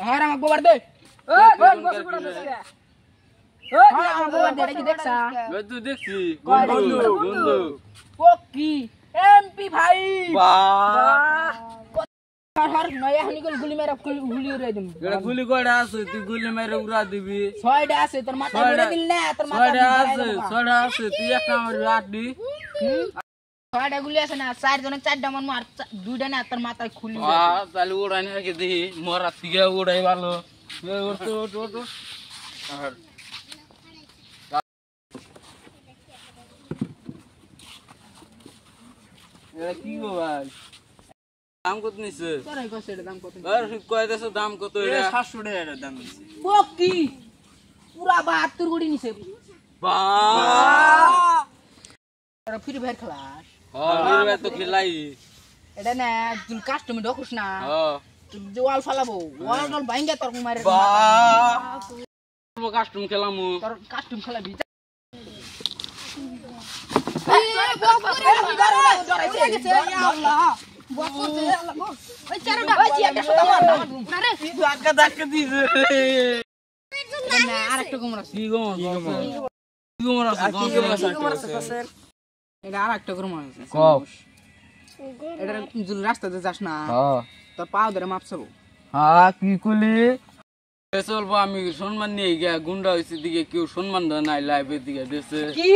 হ্যাঁ আমাকে গোবার দে ওই কোন গোসল করে দে ওই আমাকে গোবার দে কি দেখছা তুই দেখছি বন্ধু বন্ধু ও কি এমপি ভাই বাহ হর নয়া হনি গুলি মেরা গুলি উড়াই দিম এটা গুলি কয়টা আছে তুই গুলি মেরে উড়া দিবি ছয়টা আছে তোর মাথা উড়াই দিল না তোর মাথা ছয়টা আছে তুই একটা মারবি আটটি ছয়টা গুলি আছে না চার জনে চারটা মান মার দুইটা না তোর মাথায় খুলি তাহলে উড়াই না রেখে দেখি মরার থেকে উড়াই ভালো কি গো ভাই দাম কত নিছে তোরাই কইছ এর দাম কত আর কয়দাছ দাম কত এটা 700 টাকা দাম নিছে বকি পুরা 72 কোটি নিছে বাহ তোরা ফ্রি ফায়ার খেলাস হ্যাঁ মেরে তো খেলাই এটা না তুই কাস্টমার ঢকুস না হ্যাঁ তুই যে ওয়াল ফালাবো ওয়াল ডল ভাঙ্গে তোর মারে বাহ কাস্টম খেলামু তোর কাস্টম খেলাবি আরেকটা কুমড় আছে কি গো এটা আরেকটা কুমড় আছে কও এটা যদি রাস্তাতে যাস না হ্যাঁ তোর পাও ধরে মাপছাবো হ্যাঁ কি কইলি চলবো আমি সম্মান নিয়ে গিয়া গুন্ডা হইছে দিকে কেউ সম্মান দেয় নাই লাইভের দিকে দেশে কি